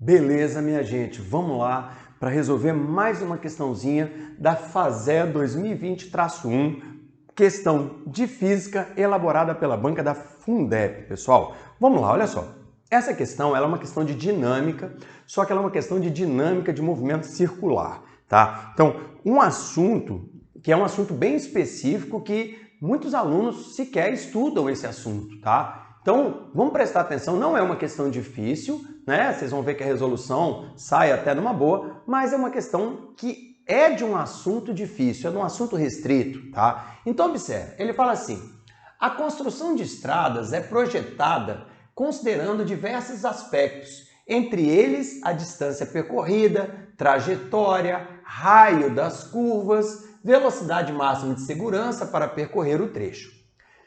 Beleza, minha gente, vamos lá para resolver mais uma questãozinha da FASE 2020-1, questão de física elaborada pela banca da Fundep, pessoal. Vamos lá, olha só. Essa questão ela é uma questão de dinâmica, só que ela é uma questão de dinâmica de movimento circular, tá? Então, um assunto que é um assunto bem específico que muitos alunos sequer estudam esse assunto, tá? Então, vamos prestar atenção, não é uma questão difícil, né? Vocês vão ver que a resolução sai até numa boa, mas é uma questão que é de um assunto difícil, é de um assunto restrito, tá? Então, observe, ele fala assim, a construção de estradas é projetada considerando diversos aspectos, entre eles a distância percorrida, trajetória, raio das curvas, velocidade máxima de segurança para percorrer o trecho.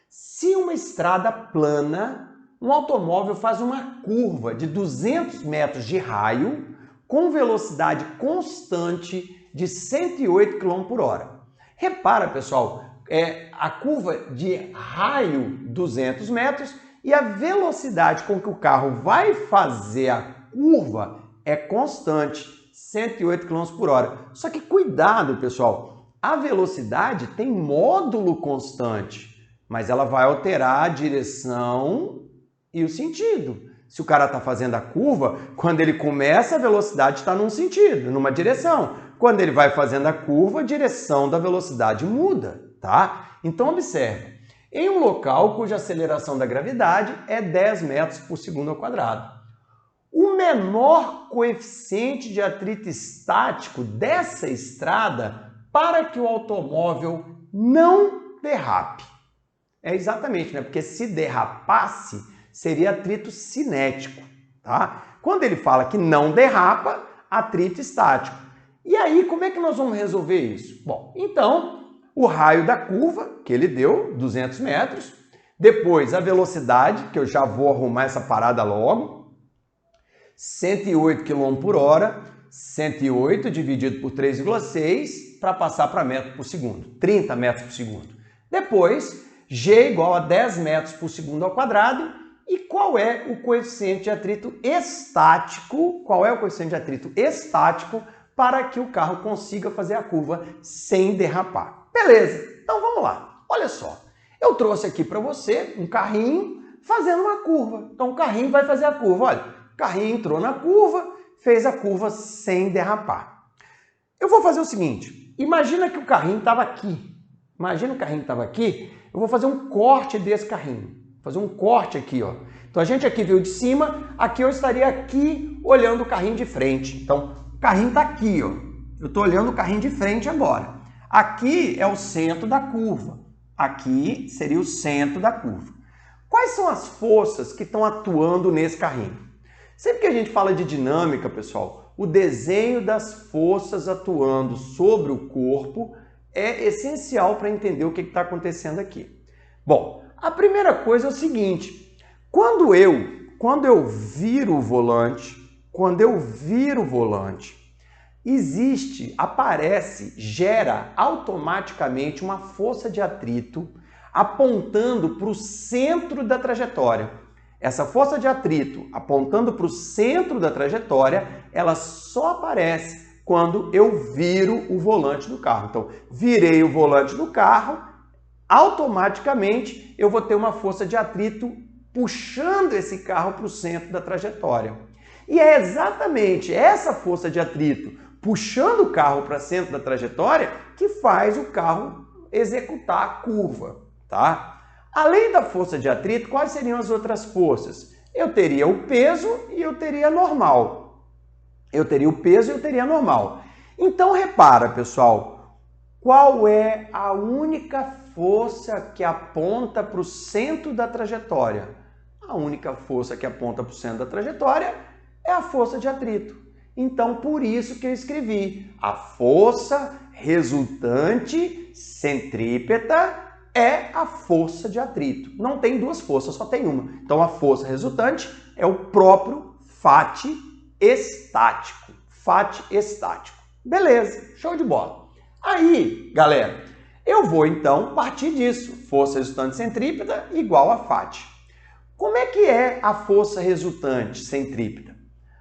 Se uma estrada plana, um automóvel faz uma curva de 200 metros de raio com velocidade constante de 108 km por hora. Repara, pessoal, a curva de raio 200 metros e a velocidade com que o carro vai fazer a curva é constante, 108 km por hora. Só que cuidado, pessoal, a velocidade tem módulo constante, mas ela vai alterar a direção e o sentido. Se o cara está fazendo a curva, quando ele começa a velocidade está num sentido, numa direção. Quando ele vai fazendo a curva, a direção da velocidade muda, tá? Então observe, em um local cuja aceleração da gravidade é 10 metros por segundo ao quadrado, o menor coeficiente de atrito estático dessa estrada para que o automóvel não derrape. É exatamente, né? Porque se derrapasse, seria atrito cinético, tá? Quando ele fala que não derrapa, atrito estático. E aí, como é que nós vamos resolver isso? Bom, então, o raio da curva, que ele deu, 200 metros, depois a velocidade, que eu já vou arrumar essa parada logo, 108 km por hora, 108 dividido por 3,6 para passar para metro por segundo, 30 metros por segundo. Depois, G igual a 10 metros por segundo ao quadrado. E qual é o coeficiente de atrito estático? Qual é o coeficiente de atrito estático para que o carro consiga fazer a curva sem derrapar? Beleza, então vamos lá. Olha só, eu trouxe aqui para você um carrinho fazendo uma curva. Então o carrinho vai fazer a curva. Olha, o carrinho entrou na curva, fez a curva sem derrapar. Eu vou fazer o seguinte, imagina que o carrinho estava aqui. Imagina o carrinho estava aqui, eu vou fazer um corte desse carrinho. Fazer um corte aqui, ó. Então a gente aqui veio de cima, aqui eu estaria aqui olhando o carrinho de frente. Então o carrinho está aqui, ó. Eu estou olhando o carrinho de frente agora. Aqui é o centro da curva. Aqui seria o centro da curva. Quais são as forças que estão atuando nesse carrinho? Sempre que a gente fala de dinâmica, pessoal, o desenho das forças atuando sobre o corpo é essencial para entender o que está acontecendo aqui. Bom, a primeira coisa é o seguinte, quando eu viro o volante, gera automaticamente uma força de atrito apontando para o centro da trajetória. Essa força de atrito apontando para o centro da trajetória, ela só aparece quando eu viro o volante do carro. Então, virei o volante do carro, automaticamente eu vou ter uma força de atrito puxando esse carro para o centro da trajetória. E é exatamente essa força de atrito puxando o carro para o centro da trajetória que faz o carro executar a curva, tá? Além da força de atrito, quais seriam as outras forças? Eu teria o peso e eu teria normal. Então, repara, pessoal, qual é a única força que aponta para o centro da trajetória? A única força que aponta para o centro da trajetória é a força de atrito. Então, por isso que eu escrevi a força resultante centrípeta é a força de atrito. Não tem duas forças, só tem uma. Então, a força resultante é o próprio Fat estático. Beleza, show de bola. Aí, galera, eu vou então partir disso. Força resultante centrípeta igual a Fat. Como é que é a força resultante centrípeta?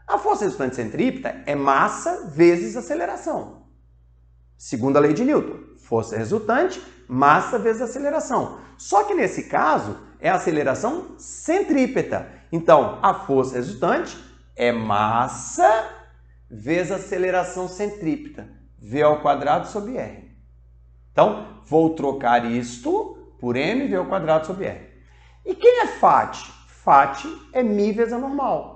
A força resultante centrípeta é massa vezes aceleração. Segunda lei de Newton, força resultante, massa vezes aceleração. Só que nesse caso é aceleração centrípeta. Então, a força resultante é massa vezes aceleração centrípeta, v² sobre r. Então, vou trocar isto por mv² sobre r. E quem é Fat? Fat é μ vezes a normal.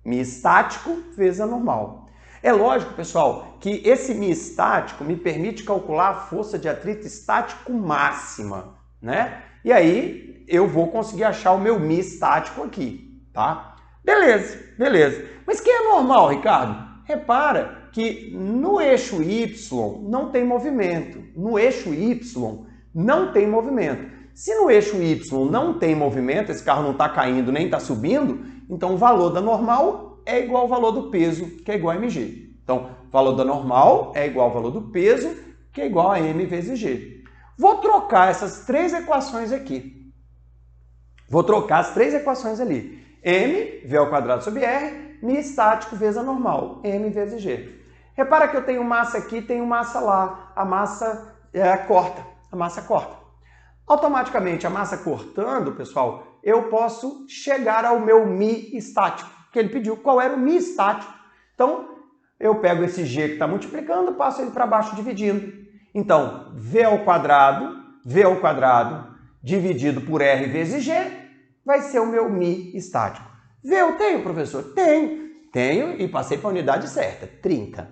μ estático vezes a normal. É lógico, pessoal, que esse μ estático me permite calcular a força de atrito estático máxima, né? E aí eu vou conseguir achar o meu μ estático aqui, tá? Beleza, beleza. Mas quem é normal, Ricardo? Repara que no eixo Y não tem movimento. No eixo Y não tem movimento. Se no eixo Y não tem movimento, esse carro não está caindo nem está subindo, então o valor da normal é igual ao valor do peso, que é igual a mg. Então, o valor da normal é igual ao valor do peso, que é igual a m vezes g. Vou trocar essas três equações aqui. Vou trocar as três equações ali. m, v² sobre r, μ estático vezes a normal, m vezes g. Repara que eu tenho massa aqui, tenho massa lá. A massa corta. A massa corta. Automaticamente, a massa cortando, pessoal, eu posso chegar ao meu μ estático, que ele pediu qual era o μ estático. Então, eu pego esse g que está multiplicando, passo ele para baixo dividindo. Então, v² dividido por r vezes g vai ser o meu μ estático. V eu tenho, professor? Tenho. Tenho e passei para a unidade certa, 30.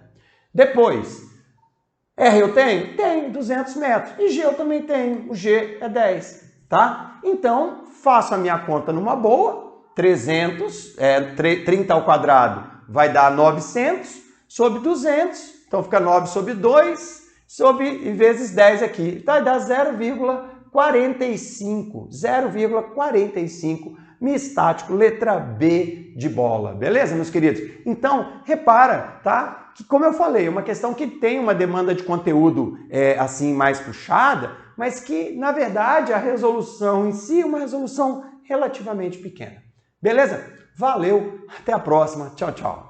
Depois, R eu tenho? Tenho, 200 metros. E G eu também tenho, o G é 10, tá? Então, faço a minha conta numa boa, 30 ao quadrado vai dar 900 sobre 200, então fica 9 sobre 2, e vezes 10 aqui, vai dar 0,45, 0,45 μ estático, letra B de bola. Beleza, meus queridos? Então, repara, tá? Que, como eu falei, é uma questão que tem uma demanda de conteúdo assim mais puxada, mas que, na verdade, a resolução em si é uma resolução relativamente pequena. Beleza? Valeu, até a próxima. Tchau, tchau.